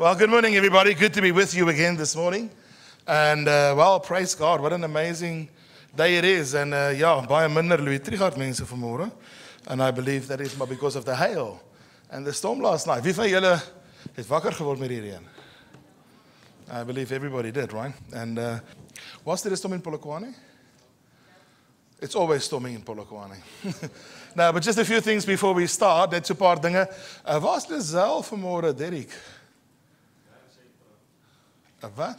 Well, good morning, everybody. Good to be with you again this morning. And, praise God. What an amazing day it is. And, baie minder Louis Trichardt mense vanmôre. And I believe that is because of the hail and the storm last night. Wie van julle het wakker geword met die reën? I believe everybody did, right? And was there a storm in Polokwane? It's always storming in Polokwane. No, but just a few things before we start. Net so 'n paar dinge. Waar's Lisel vanmôre, Derek? Wat?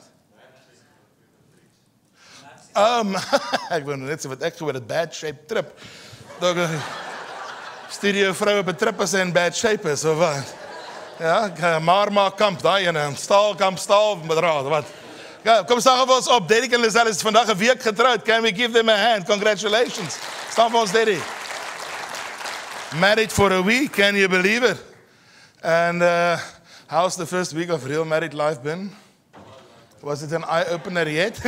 Ek wou net sê wat ek gehoor het, bad shape trip. Studio vrou op 'n trip as in bad shape is, of wat? Ja, Marma kamp, daai ene, staalkamp, staalbedraad, wat? Ja, kom staan vir ons op, Derek en Lisel is vandag 'n week getroud. Can we give them a hand? Congratulations. Staan vir ons, Derek. Married for a week, can you believe it? And how's the first week of real married life been? Was it an eye-opener yet?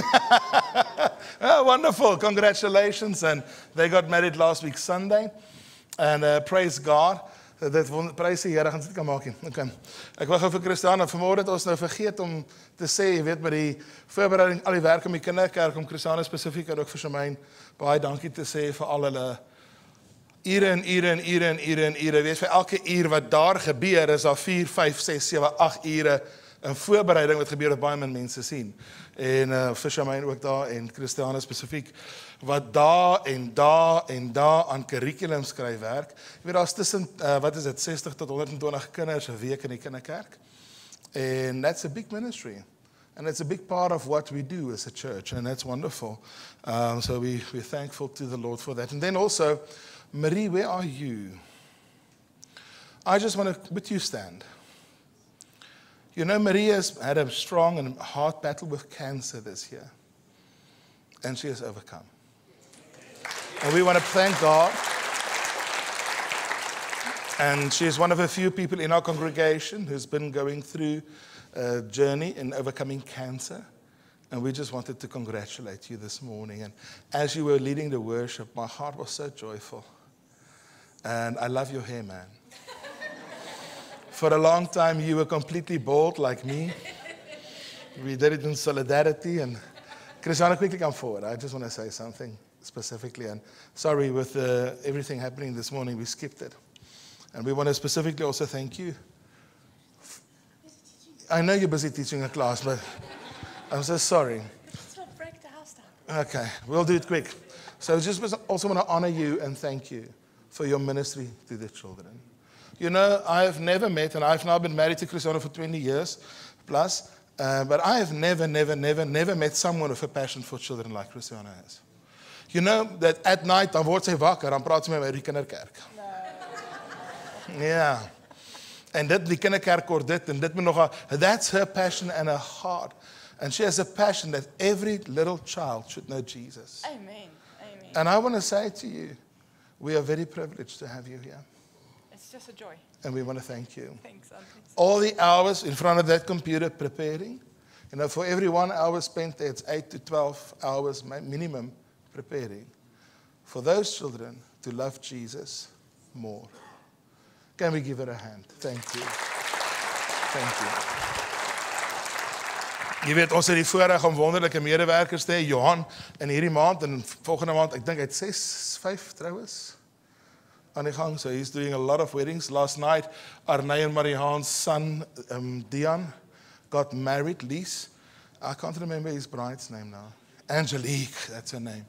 Oh, wonderful, congratulations. And they got married last week Sunday. And praise God. Prys die Here, gaan sit kan maak nie. Okay. Ek wou gou vir Christiana, vanmôre het ons nou vergeet om te sê, jy weet, met die voorbereiding, al die werk om die kinderkerk, om Christiana spesifiek en ook vir Shamaine, baie dankie te sê vir al hulle ure en ure. Weet, vir elke uur wat daar gebeur, is daar 4, 5, 6, 7, 8 ure in voorbereiding wat gebeur, wat baie min mense sien. En vir Shamaine ook daar, en Christiana spesifiek, wat daar aan curriculum skryf werk. Jy weet, daar is tussen, 60 tot 120 kinders 'n week in die kinderkerk. And that's a big ministry. And it's a big part of what we do as a church, and that's wonderful. So we're thankful to the Lord for that. And then also, Marie, where are you? I just want to, would you stand? You know, Marie has had a strong and hard battle with cancer this year. And she has overcome. And we want to thank God. And she is one of a few people in our congregation who's been going through a journey in overcoming cancer. And we just wanted to congratulate you this morning. And as you were leading the worship, my heart was so joyful. And I love your hair, man. For a long time, you were completely bald like me. We did it in solidarity. And Christiana, quickly come forward. I just want to say something specifically. And sorry, with everything happening this morning, we skipped it. And we want to specifically also thank you. I know you're busy teaching a class, but I'm so sorry. Let's not break the house down. Okay, we'll do it quick. So just also want to honor you and thank you for your ministry to the children. You know, I have never met, and I've now been married to Christiana for 20 years plus, but I have never met someone with a passion for children like Christiana has. You know, that at night, dan word sy wakker, dan praat sy met my oor die kinderkerk. Ja. En dit, die kinderkerk hoor dit, en dit moet nog, that's her passion and her heart. And she has a passion that every little child should know Jesus. Amen. Amen. And I want to say to you, we are very privileged to have you here. It's just a joy. And we want to thank you. Thanks, Auntie. All the hours in front of that computer preparing. You know, for every 1 hour spent there, it's 8 to 12 hours minimum preparing for those children to love Jesus more. Can we give her a hand? Thank you. Thank you. Jy weet, ons het die voorreg om wonderlike medewerkers te hê, Johan, in hierdie maand en volgende maand, ek dink hy het 6, 5 troues aan die gang. So he's doing a lot of weddings. Last night, Arne and Mariaan's son, Dion, got married, Lise. I can't remember his bride's name now. Angelique, that's her name.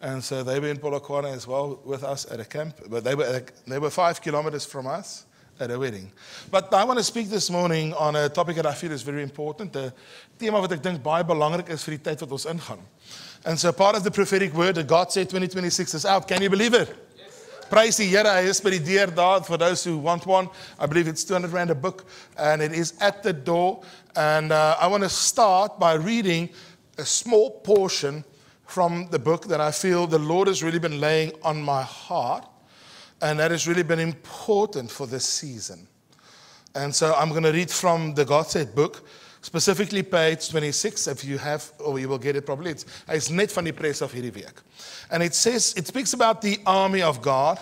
And so they were in Polokwane as well with us at a camp. But they were 5 kilometers from us at a wedding. But I want to speak this morning on a topic that I feel is very important. 'n Thema wat ek dink baie belangrik is vir die tyd wat ons ingaan. And so part of the prophetic word that God said 2026 is out. Can you believe it? Praise die Here, hy is by die deur daar, for those who want one. I believe it's 200 rand a book, and it is at the door. And I want to start by reading a small portion from the book that I feel the Lord has really been laying on my heart, and that has really been important for this season. And so I'm going to read from the God Said book, specifically page 26, if you have, or you will get it probably. It's net van die pres af hierdie week. And it says, it speaks about the army of God.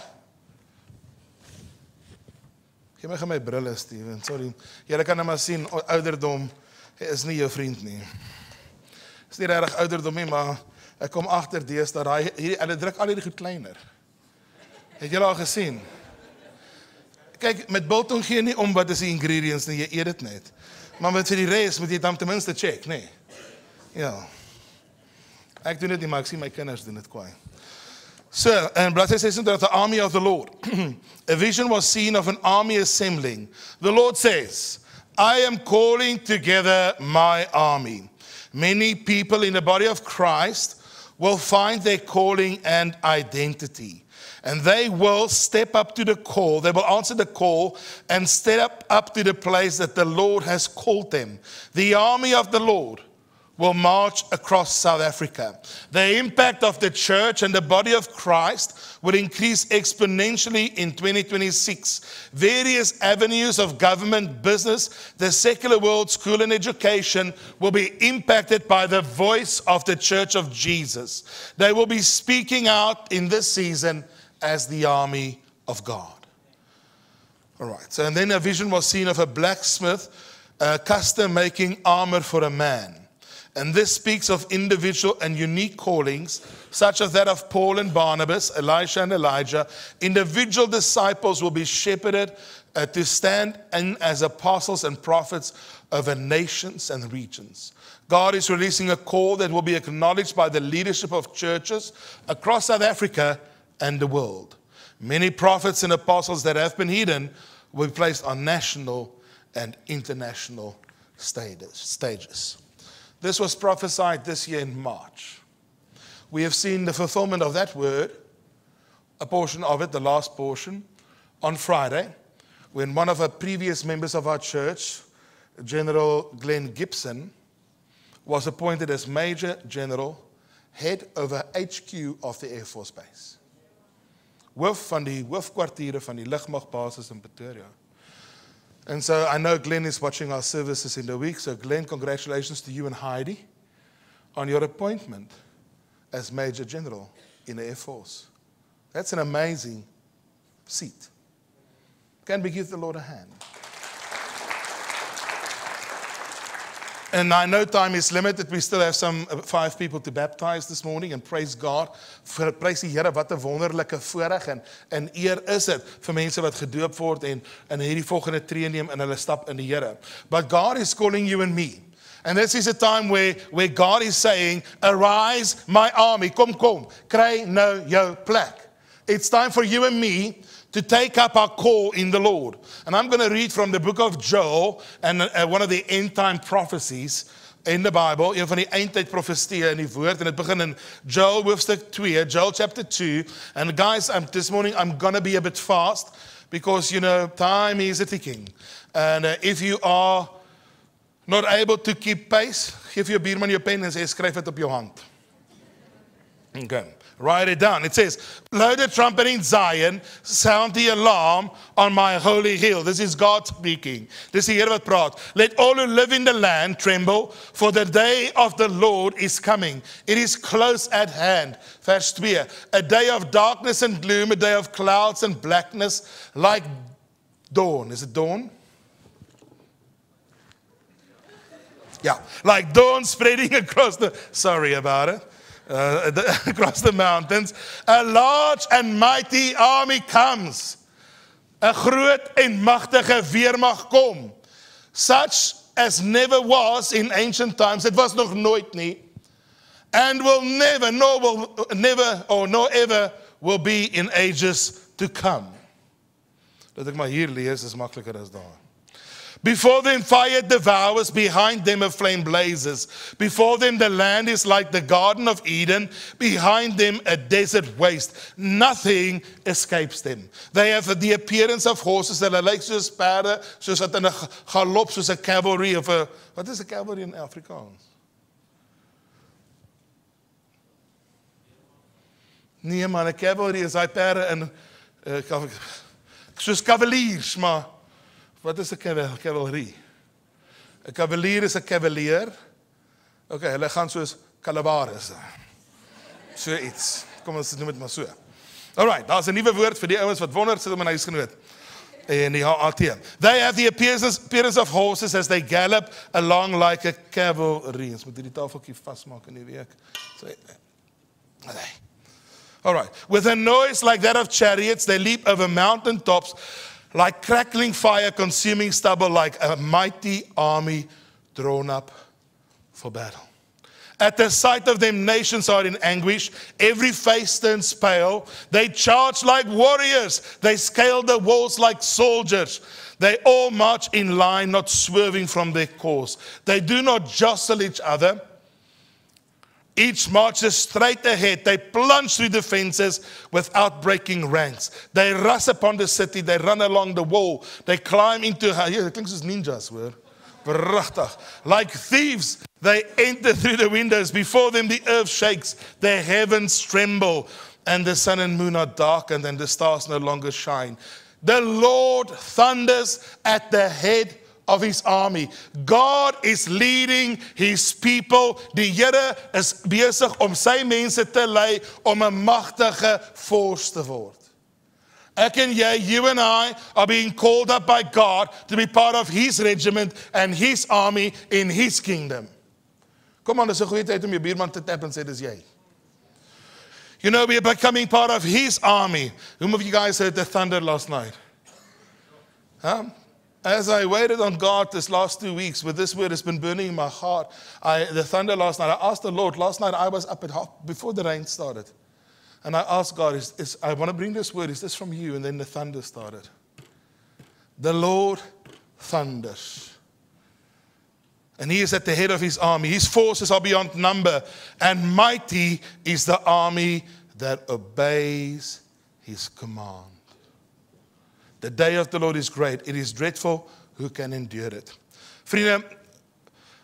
Gee my my brille, Steven. Sorry. Julle kan nou maar sien, ouderdom is nie jou vriend nie. Is nie regtig ouderdom nie, maar ek kom agter deesdae dat hulle druk al hierdie goed kleiner. Het julle al gesien? Kyk, met biltong gee nie om wat is die ingredients nie, jy eet dit net. Maar met vir die res moet jy dan ten minste check, nee. Ja. Ek doen dit nie, maar ek sien my kinders doen dit kwaai. So, and bladsy 26, the army of the Lord. A vision was seen of an army assembling. The Lord says, I am calling together my army. Many people in the body of Christ will find their calling and identity. And they will step up to the call. They will answer the call and step up to the place that the Lord has called them. The army of the Lord will march across South Africa. The impact of the church and the body of Christ will increase exponentially in 2026. Various avenues of government, business, the secular world, school and education will be impacted by the voice of the Church of Jesus. They will be speaking out in this season as the army of God. All right, so and then a vision was seen of a blacksmith custom making armor for a man. And this speaks of individual and unique callings, such as that of Paul and Barnabas, Elisha and Elijah. Individual disciples will be shepherded to stand in as apostles and prophets over nations and regions. God is releasing a call that will be acknowledged by the leadership of churches across South Africa and the world. Many prophets and apostles that have been hidden will be placed on national and international stages. This was prophesied this year in March. We have seen the fulfillment of that word, a portion of it, the last portion, on Friday, when one of our previous members of our church, General Glenn Gibson, was appointed as Major General, head over HQ of the Air Force Base. Hoof van die hoofkwartiere van die lugmagbasis in Pretoria. And so I know Glenn is watching our services in the week. So Glenn, congratulations to you and Heidi on your appointment as Major General in the Air Force. That's an amazing seat. Can we give the Lord a hand? And I know time is limited. We still have some 5 people to baptize this morning. And praise God. Praise die Here, wat 'n wonderlike voorreg en eer is dit vir mense wat gedoop word en hierdie volgende tree neem in hulle stap in die Here. But God is calling you and me. And this is a time where God is saying, arise my army. Kom, kry nou jou plek. It's time for you and me to take up our call in the Lord. And I'm going to read from the book of Joel, and one of the end time prophecies in the Bible, een van die eindtyd profetieë in die woord, en het begin in Joel hoofstuk 2, Joel chapter 2. And guys, this morning I'm going to be a bit fast, because time is ticking. And if you are not able to keep pace, geef jou buurman jou pen en sê, skryf dit op jou hand. Okay. Write it down. It says, blow the trumpet in Zion, sound the alarm on my holy hill. This is God speaking. Dis die Here wat praat. Let all who live in the land tremble, for the day of the Lord is coming. It is close at hand. Vers 2. A day of darkness and gloom, a day of clouds and blackness, like dawn. Is it dawn? Yeah, like dawn spreading across sorry about it. Across the mountains, a large and mighty army comes. 'n groot en magtige weermag kom. Such as never was in ancient times. Dit was nog nooit nie. And will never, nor ever will be in ages to come. Dat ek maar hier lees is makliker as daar. Before them fire devours, behind them a flame blazes. Before them the land is like the Garden of Eden, behind them a desert waste. Nothing escapes them. They have the appearance of horses, hulle lyk soos perde, soos wat in 'n galop, soos 'n cavalry of wat is 'n cavalry in Afrikaans? Nee man, 'n cavalry is hy perde in soos cavaliers, maar wat is 'n cavalerie? 'n cavalier is 'n cavalier. Okay, hulle gaan soos calabares. So iets. Kom ons noem dit maar so. Alright, daar's 'n nuwe woord vir die ouens wat wonder, sit op my huisgenoot. in die HRT. They have the appearance of horses as they gallop along like a cavalry. Ons moet hierdie tafeltjie vasmaak in die week. So, all right. With a noise like that of chariots, they leap over mountain tops like crackling fire, consuming stubble, like a mighty army drawn up for battle. At the sight of them, nations are in anguish. Every face turns pale. They charge like warriors. They scale the walls like soldiers. They all march in line, not swerving from their course. They do not jostle each other. Each marches straight ahead. They plunge through the fences without breaking ranks. They rush upon the city. They run along the wall. They climb into her. Yeah, it klinkt soos ninjas, hoor. Prachtig. Like thieves, they enter through the windows. Before them, the earth shakes. The heavens tremble. And the sun and moon are darkened, and the stars no longer shine. The Lord thunders at the head of his army. God is leading his people. Die Here is besig om sy mense te lei om 'n magtige force te word. Ek en jy, you and I, are being called up by God to be part of his regiment and his army in his kingdom. Kom aan, dis 'n goeie tyd om jou buurman te tap en sê dis jy. You know, we are becoming part of his army. Whom of you guys heard the thunder last night? Huh? As I waited on God this last 2 weeks, with this word has been burning in my heart. The thunder last night, I asked the Lord, last night I was up at half before the rain started. And I asked God, I want to bring this word, is this from you? And then the thunder started. The Lord thunders. And he is at the head of his army. His forces are beyond number. And mighty is the army that obeys his command. The day of the Lord is great. It is dreadful. Who can endure it? Vriende,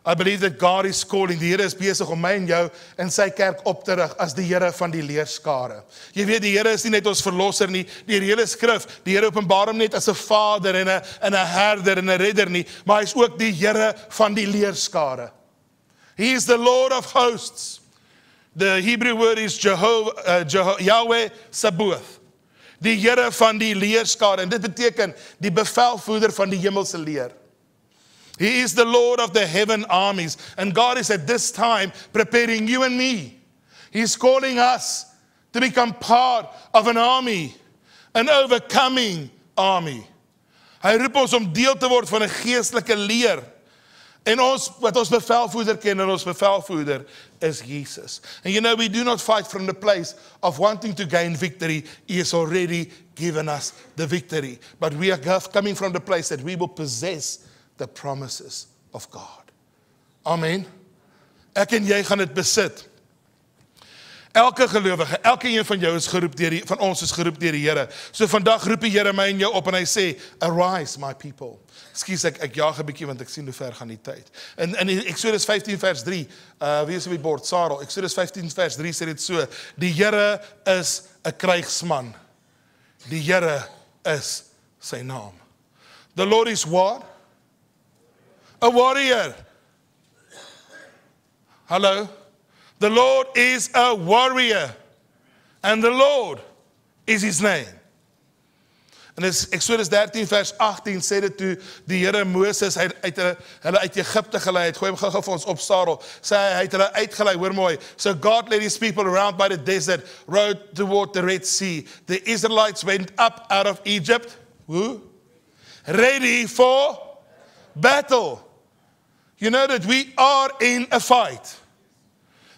I believe that God is calling. Die Here is besig om my en jou in sy kerk op te rig as die Here van die leerskare. Jy weet, die Here is nie net ons verlosser nie, die hele skrif, die Here openbaar hom net as 'n vader en 'n herder en 'n redder nie, maar hy is ook die Here van die leerskare. He is the Lord of hosts. The Hebrew word is Yahweh Sabaoth. Die Here van die leerskare, en dit beteken die bevelvoerder van die hemelse leer. He is the Lord of the heaven armies. And God is at this time preparing you and me. He's calling us to become part of an army, an overcoming army. Hy roep ons om deel te word van 'n geestelike leer. En ons, wat ons bevelvoerder ken, en ons bevelvoerder is Jesus. And you know, we do not fight from the place of wanting to gain victory. He has already given us the victory. But we are coming from the place that we will possess the promises of God. Amen. Ek en jy gaan dit besit. Elke gelowige, elke een van jou is geroep deur van ons is geroep deur die Here. So vandag roep die Here my en jou op en hy sê, arise my people. Ekskuus, ek jaag 'n bietjie want ek sien hoe ver gaan die tyd. In Eksodus 15 vers 3, wie is op die bord? Sarah. Eksodus 15 vers 3 sê dit so: Die Here is 'n krygsman. Die Here is sy naam. The Lord is what? A warrior. Hello? The Lord is a warrior. And the Lord is his name. En Exodus 13 vers 18 sê dit toe die Here Moses hulle uit Egipte gelei het. Gooi hom gou vir ons op, Sarel. Sê hy het hulle uitgelei, hoor mooi. So God led his people around by the desert, rode toward the Red Sea. The Israelites went up out of Egypt. Who? Ready for battle. You know that we are in a fight.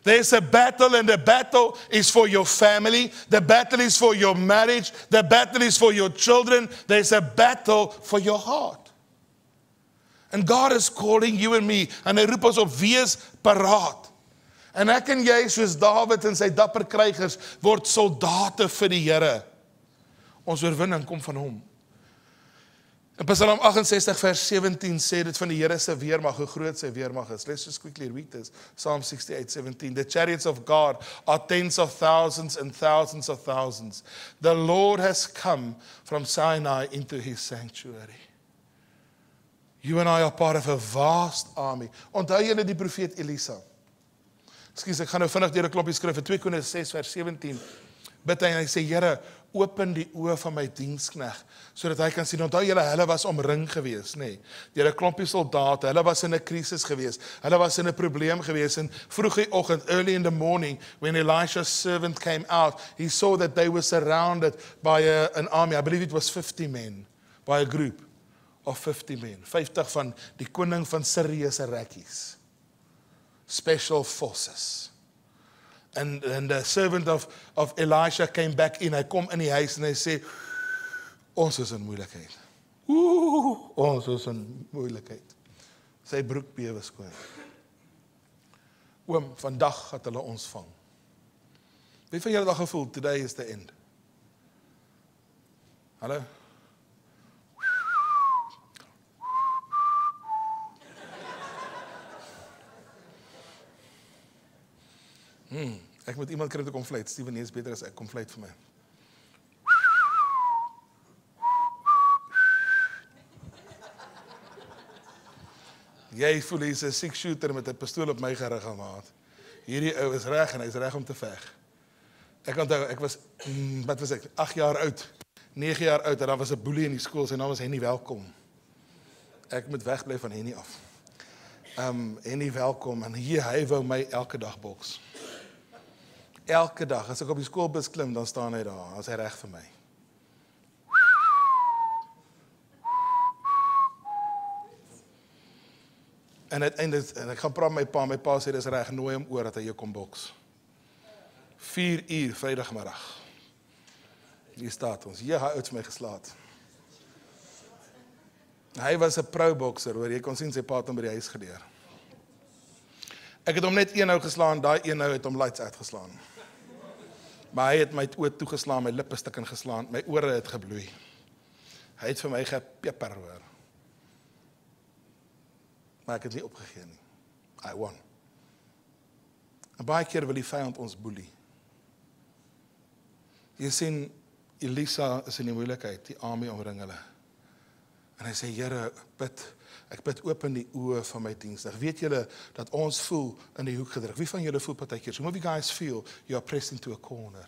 There's a battle, and the battle is for your family. The battle is for your marriage. The battle is for your children. There's a battle for your heart. And God is calling you and me. En hy roep ons op, wees paraat. En ek en jy, soos Dawid en sy dapper krygers, word soldate vir die Here. Ons oorwinning kom van hom. In Psalm 68 vers 17 sê dit van die Here se weermag, hoe groot sy weermag is. Let's just quickly read this. Psalm 68:17. The chariots of God are tens of thousands and thousands of thousands. The Lord has come from Sinai into his sanctuary. You and I are part of a vast army. Onthou julle die profeet Elisa. Ekskuus, ek gaan nou vinnig deur 'n klompie skrif in 2 Korintiërs 6 vers 17. Bid hy en hy sê, Here, open die oë van my diensknegt, sodat hy kan sien, onthou julle, hulle was omring gewees, nee, deur 'n klompie soldate, hulle was in 'n krisis gewees, hulle was in 'n probleem gewees, en vroeg die oggend, early in the morning, when Elisha's servant came out, he saw that they were surrounded by an army, I believe it was 50 men, by a group of 50 men, 50 van die koning van Syrië se rekkies, special forces. And the servant of Elisha came back in, hy kom in die huis en hy sê, ons is in moeilikheid. Ons is in moeilikheid. Sy broek bewe skoon. Oom, vandag gaat hulle ons vang. Wie van julle het al gevoel, today is the end? Hallo? Ek moet iemand kry te kom fluit. Steven is beter as ek, kom fluit vir my. Jy voel hier is 'n 6-shooter met 'n pistool op my gerig gemaak. Hierdie ou is reg en hy's reg om te veg. Ek onthou, ek was, wat was ek, 8 jaar oud, 9 jaar oud, en daar was 'n boelie in die skool, sy naam was Henny Welkom. Ek moet wegbly van Henny af. Henny Welkom, en hier, hy wou my elke dag boks. Elke dag, as ek op die skoolbus klim, dan staan hy daar, as hy reg vir my. En uiteindelik, en ek gaan praat met my pa sê, dis reg, nooi hom oor, dat hy jou kom boks. 4 uur, Vrydagmiddag. Hier staat ons, hy het vir my geslaat. Hy was 'n pro-bokser, hoor, jy kon sien, sy pa het hom by die huis geleer. Ek het hom net een nou geslaan, daai een nou het hom lights uitgeslaan. Maar hy het my oor toegeslaan, my lippe stuk ingeslaan, my ore het gebloei. Hy het vir my gepeper, hoor. Maar ek het nie opgegee nie. I won. En baie keer wil die vyand ons boelie. Jy sien, Elisa is in die moeilikheid, die army omring hulle. En hy sê, Here, ek bid open die oë van my diensdag. Weet julle, dat ons voel in die hoek gedruk. Wie van julle voel partykeer? Some of you guys feel you are pressed into a corner.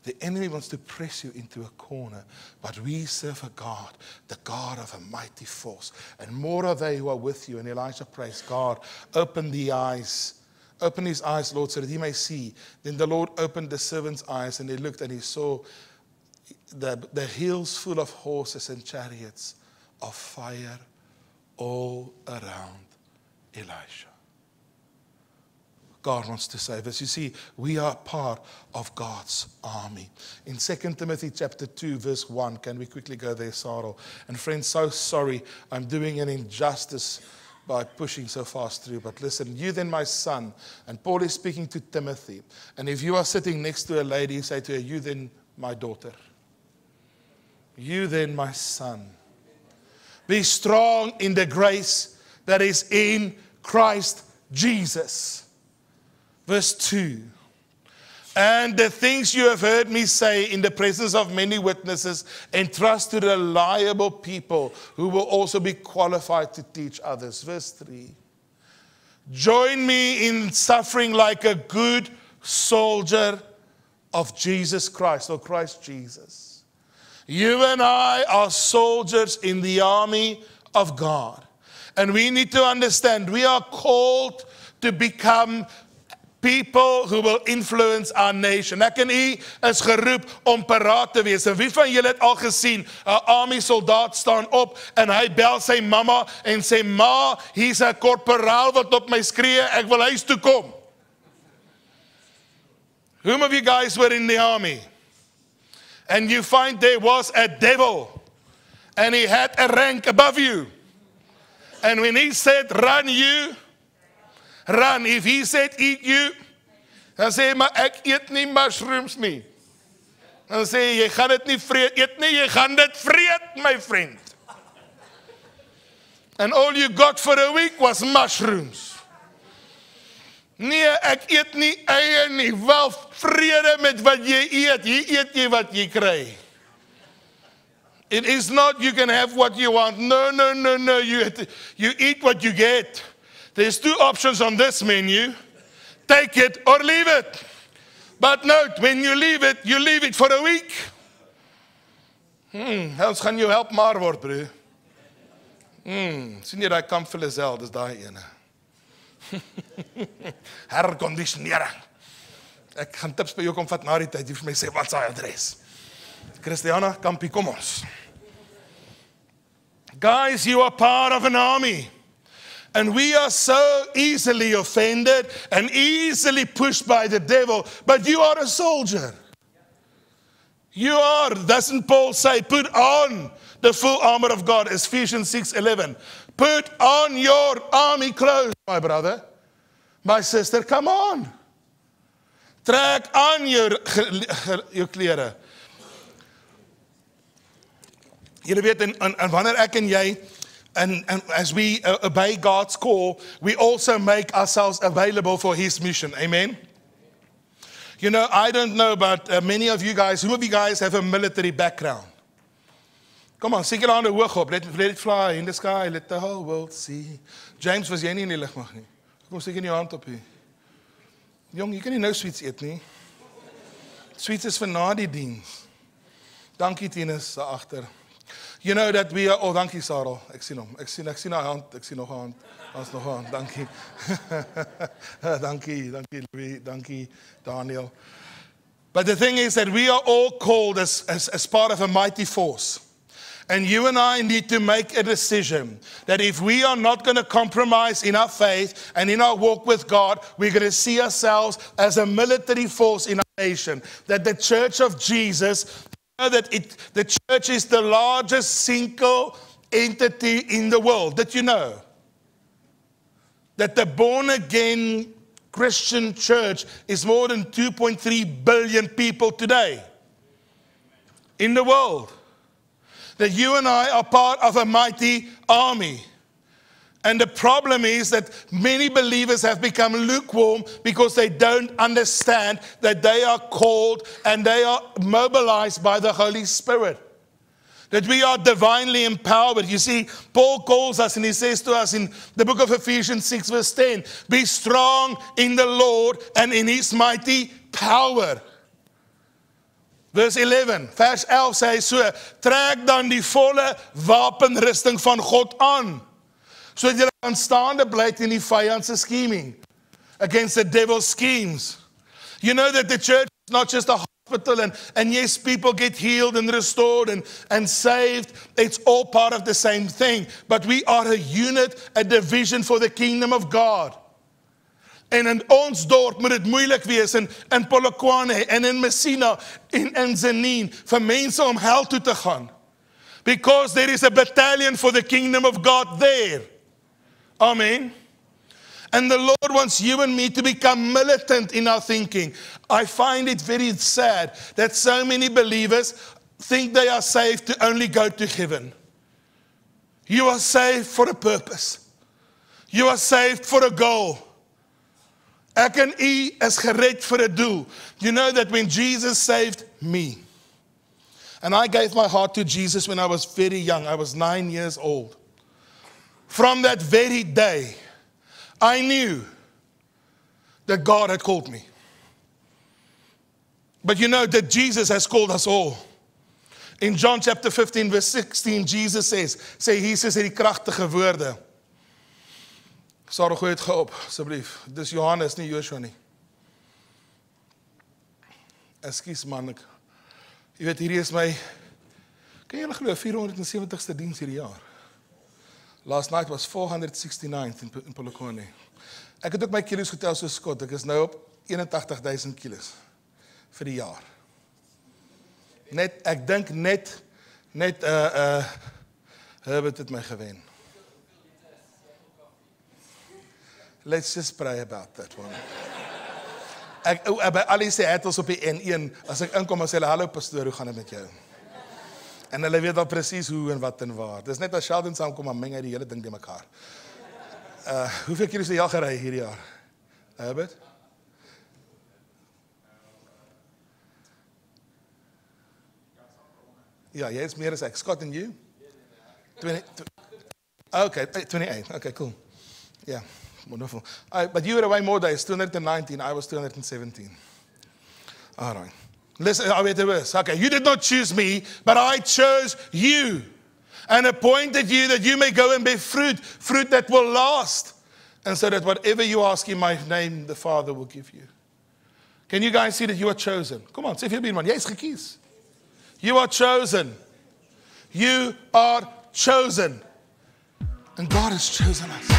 The enemy wants to press you into a corner, but we serve a God, the God of a mighty force. And more are they who are with you. And Elisha prays, God, open the eyes. Open his eyes, Lord, so that he may see. Then the Lord opened the servant's eyes, and he looked and he saw the hills full of horses and chariots of fire all around Elisha. God wants to save us. You see, we are part of God's army. In 2 Timothy chapter 2, verse 1, can we quickly go there, Sarah? And friends, so sorry, I'm doing an injustice by pushing so fast through. But listen, you then my son, and Paul is speaking to Timothy. And if you are sitting next to a lady, say to her, you then my daughter. You then my son. Be strong in the grace that is in Christ Jesus. Verse 2. And the things you have heard me say in the presence of many witnesses, entrust to reliable people who will also be qualified to teach others. Verse 3. Join me in suffering like a good soldier of Jesus Christ, or Christ Jesus. You and I are soldiers in the army of God. And we need to understand, we are called to become people who will influence our nation. Ek en u is geroep om paraat te wees. En wie van julle het al gesien, 'n army soldaat staan op en hy bel sy mamma en sê, ma, hier's 'n korporaal wat op my skree, ek wil huis toe kom. Whom of you guys were in the army? And you find there was a devil, and he had a rank above you. And when he said, run you, run. If he said, eat you, dan sê, maar ek eet nie mushrooms nie. Dan sê, jy gaan dit nie vreet, eet nie, jy gaan dit vreet, my friend. And all you got for a week was mushrooms. Nee, ek eet nie eie nie, wel vrede met wat jy eet jy wat jy kry. It is not you can have what you want. No, you eat what you get. There's 2 options on this menu. Take it or leave it. But note, when you leave it for a week. Ons gaan jou help maar word, bro. Sien jy daai kamp vir Lazel, dis daai ene. Herconditionering. Ek gaan tips by jou kom vat na die tyd, jy vir my sê, wat is die adres? Christiana, kampie, kom ons. Guys, you are part of an army. And we are so easily offended and easily pushed by the devil, but you are a soldier. You are, doesn't Paul say, put on the full armor of God, Ephesians 6:11. Put on your army clothes, my brother, my sister, come on. Trek aan jou klere. Julle weet, en wanneer ek en jy, and as we obey God's call, we also make ourselves available for His mission. Amen? You know, I don't know about many of you guys. Who of you guys have a military background? Come on, steek julle hande hoog op. Let it fly in the sky. Let the whole world see. James, was jy nie in die lugmag nie? Kom steek in jou hand op hier. Jong, jy kan nie nou sweets eet nie. Sweets is vir na die diens. Dankie Tinus, daar agter. You know that we are, oh dankie Sarah, ek sien hom, ek sien haar hand, ek sien nog 'n hand, daar's nog 'n hand, dankie. dankie Louis, dankie Daniel. But the thing is that we are all called as part of a mighty force. And you and I need to make a decision that if we are not going to compromise in our faith and in our walk with God, we're going to see ourselves as a military force in our nation. That the Church of Jesus, that the church is the largest single entity in the world. Did you know? That the born-again Christian church is more than 2.3 billion people today in the world. That you and I are part of a mighty army. And the problem is that many believers have become lukewarm because they don't understand that they are called and they are mobilized by the Holy Spirit. That we are divinely empowered. You see, Paul calls us and he says to us in the book of Ephesians 6 verse 10, be strong in the Lord and in His mighty power. Vers 11, vers 11 sê hy so, trek dan die volle wapenrusting van God aan. So that you can stand and blade in the fiance scheming against the devil's schemes. You know that the church is not just a hospital and yes, people get healed and restored and saved. It's all part of the same thing. But we are a unit, a division for the kingdom of God. En in ons dorp moet dit moeilik wees in Polokwane en in Messina en in Zanin vir mense om hel toe te gaan. Because there is a battalion for the kingdom of God there. Amen. And the Lord wants you and me to become militant in our thinking. I find it very sad that so many believers think they are saved to only go to heaven. You are saved for a purpose. You are saved for a goal. Ek en u is gered vir 'n doel. You know that when Jesus saved me, and I gave my heart to Jesus when I was very young, I was 9 years old. From that very day, I knew that God had called me. But you know that Jesus has called us all. In John chapter 15 verse 16, Jesus says, sê Jesus hierdie kragtige woorde. Sarah, gooi het geop, asseblief. Dis Johannes, nie Joshua nie. Ekskuus man, jy weet, hierdie is my, kan julle glo, 470ste diens hierdie jaar. Last night was 469th in Polokwane. Ek het ook my kilos getel soos Scott, ek is nou op 81,000 kilos vir die jaar. Ek dink net Herbert het my gewen. Let's just pray about that one. By al die sê het ons op die N1, as ek inkom en sê, hallo pastoor, hoe gaan dit met jou? En hulle weet al presies hoe en wat en waar. Dis net as Sheldon saamkom, maar meng hy die hele ding die mekaar. Hoeveel kilos het jy al gery hierdie jaar? Herbert? Ja, jy is meer as ek. Scott and you? 28. Okay, cool. Yeah, wonderful. But you were away more days, 219, I was 217. All right. Listen, I read the verse. Okay, you did not choose me, but I chose you and appointed you that you may go and bear fruit, fruit that will last. And so that whatever you ask in my name, the Father will give you. Can you guys see that you are chosen? Come on, sê vir iemand, jy is gekies. You are chosen. You are chosen. And God has chosen us.